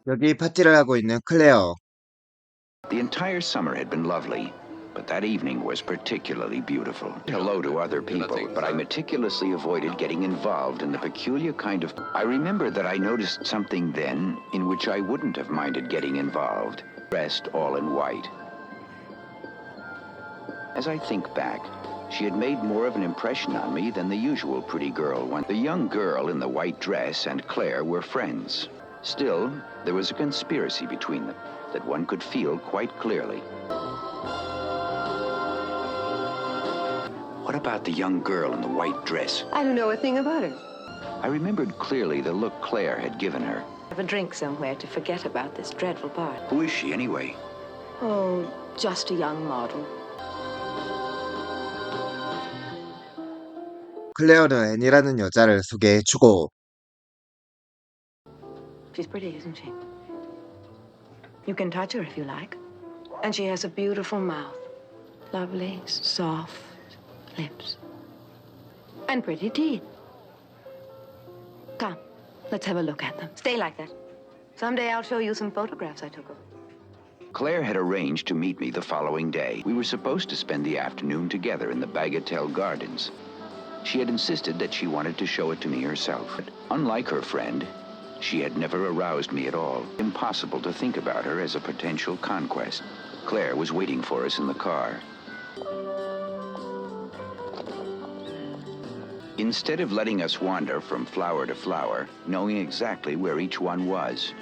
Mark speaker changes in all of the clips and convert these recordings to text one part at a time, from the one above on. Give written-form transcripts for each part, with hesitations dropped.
Speaker 1: 여기 파티를 하고 있는 클레어.
Speaker 2: The entire summer had been lovely, but that evening was particularly beautiful. Hello to other people, but I meticulously avoided getting involved in the peculiar kind of... I remember that I noticed something then in which I wouldn't have minded getting involved, dressed all in white. As I think back, she had made more of an impression on me than the usual pretty girl one. The young girl in the white dress and Claire were friends. Still, there was a conspiracy between them that one could feel quite clearly. What about the young girl in the white dress?
Speaker 3: I don't know a thing about her.
Speaker 2: I remembered clearly the look Claire had given her.
Speaker 3: Have a drink somewhere to forget about this dreadful part.
Speaker 2: Who is she anyway?
Speaker 3: Oh, just a young model.
Speaker 1: 클레어는 앤이라는 여자를 소개해주고.
Speaker 3: She's pretty, isn't she? You can touch her if you like. And she has a beautiful mouth. Lovely, soft lips. And pretty teeth. Come, let's have a look at them. Stay like that. Someday I'll show you some photographs I took of her.
Speaker 2: Claire had arranged to meet me the following day. We were supposed to spend the afternoon together in the Bagatelle Gardens. She had insisted that she wanted to show it to me herself. But unlike her friend, she had never aroused me at all. Impossible to think about her as a potential conquest. Claire was waiting for us in the car. Instead of letting us wander from flower to flower, knowing exactly where each one was,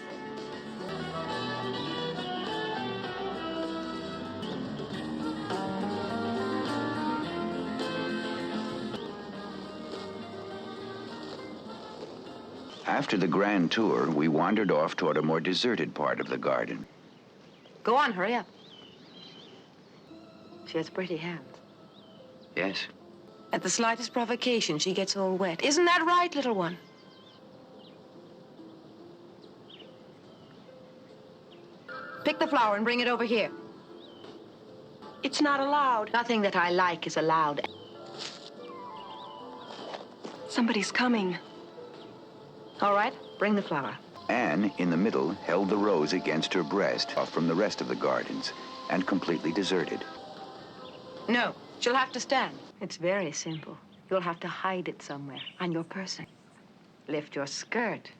Speaker 2: after the grand tour, we wandered off toward a more deserted part of the garden.
Speaker 3: Go on, hurry up. She has pretty hands.
Speaker 2: Yes?
Speaker 3: At the slightest provocation, she gets all wet. Isn't that right, little one? Pick the flower and bring it over here.
Speaker 4: It's not allowed.
Speaker 3: Nothing that I like is allowed.
Speaker 4: Somebody's coming.
Speaker 3: All right, bring the flower.
Speaker 2: Anne, in the middle, held the rose against her breast, off from the rest of the gardens, and completely deserted.
Speaker 3: No, she'll have to stand. It's very simple. You'll have to hide it somewhere on your person. Lift your skirt.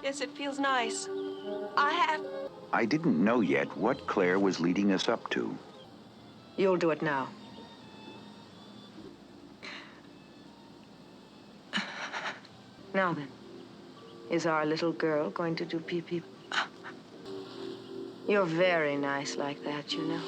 Speaker 4: Yes, it feels nice.
Speaker 2: I didn't know yet what Claire was leading us up to.
Speaker 3: You'll do it now. Now then, is our little girl going to do pee-pee? You're very nice like that, you know.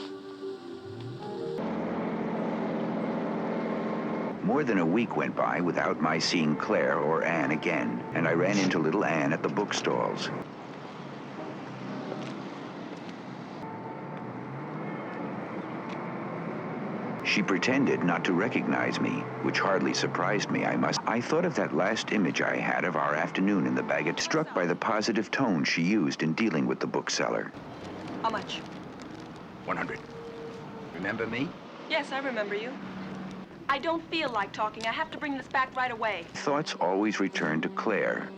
Speaker 2: More than a week went by without my seeing Claire or Anne again, and I ran into little Anne at the bookstalls. She pretended not to recognize me, which hardly surprised me, I thought of that last image I had of our afternoon in the Bagot, struck by the positive tone she used in dealing with the bookseller.
Speaker 4: How much?
Speaker 2: 100. Remember me?
Speaker 4: Yes, I remember you. I don't feel like talking. I have to bring this back right away.
Speaker 2: Thoughts always returned to Claire,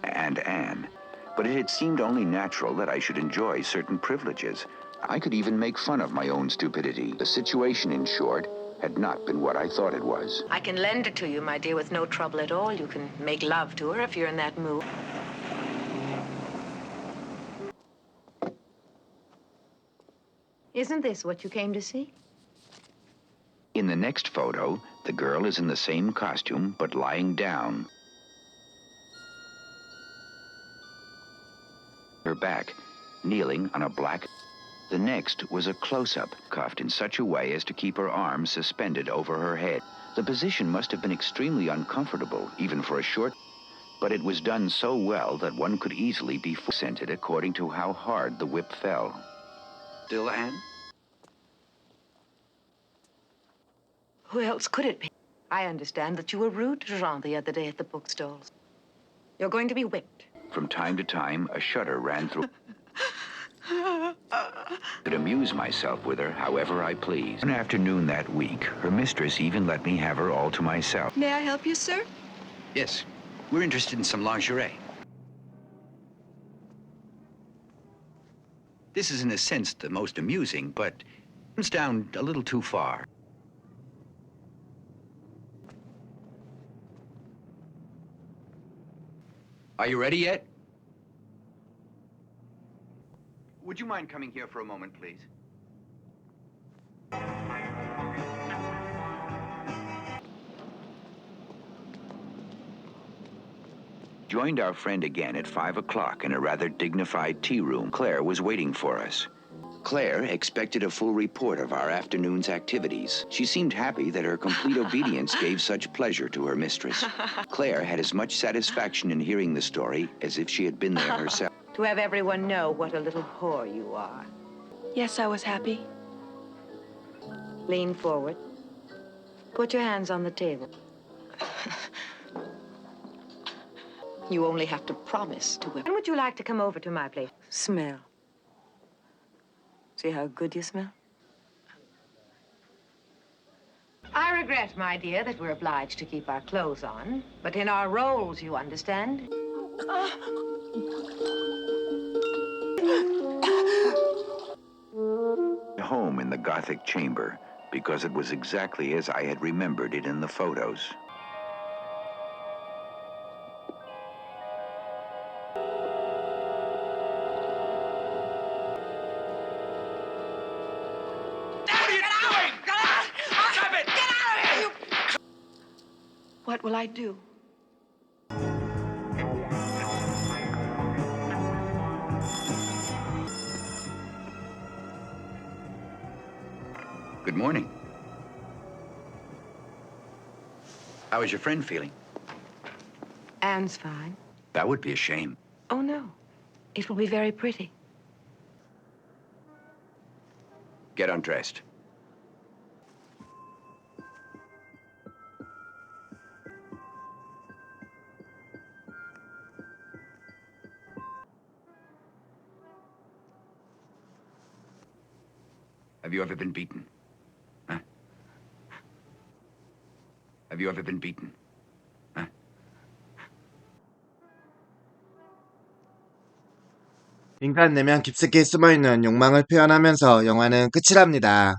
Speaker 2: and Anne, but it had seemed only natural that I should enjoy certain privileges. I could even make fun of my own stupidity. The situation, in short, had not been what I thought it was.
Speaker 3: I can lend it to you, my dear, with no trouble at all. You can make love to her if you're in that mood. Isn't this what you came to see?
Speaker 2: In the next photo, the girl is in the same costume, but lying down. Her back, kneeling on a black... The next was a close-up, cuffed in such a way as to keep her arms suspended over her head. The position must have been extremely uncomfortable, even for a short... But it was done so well that one could easily be scented according to how hard the whip fell. Still, Anne?
Speaker 3: Who else could it be? I understand that you were rude to Jean the other day at the bookstalls. You're going to be whipped.
Speaker 2: From time to time, a shudder ran through... Could amuse myself with her however I pleased. One afternoon that week, her mistress even let me have her all to myself.
Speaker 4: May I help you, sir?
Speaker 5: Yes, we're interested in some lingerie. This is in a sense the most amusing, but it's down a little too far. Are you ready yet? Would you mind coming here for a moment, please?
Speaker 2: Joined our friend again at 5 o'clock in a rather dignified tea room. Claire was waiting for us. Claire expected a full report of our afternoon's activities. She seemed happy that her complete obedience gave such pleasure to her mistress. Claire had as much satisfaction in hearing the story as if she had been there herself.
Speaker 3: To have everyone know what a little whore you are.
Speaker 4: Yes, I was happy.
Speaker 3: Lean forward. Put your hands on the table. You only have to promise to. When would you like to come over to my place? Smell. See how good you smell? I regret, my dear, that we're obliged to keep our clothes on, but in our roles, you understand.
Speaker 2: Home in the Gothic chamber, because it was exactly as I had remembered it in the photos.
Speaker 4: What will I do?
Speaker 5: Good morning. How is your friend feeling?
Speaker 3: Anne's fine.
Speaker 5: That would be a shame.
Speaker 3: Oh, no. It will be very pretty.
Speaker 5: Get undressed. Have you ever been beaten? Huh? Have you ever been beaten? Huh?
Speaker 1: 인간 내면 깊숙이 숨어있는 욕망을 표현하면서 영화는 끝이 납니다.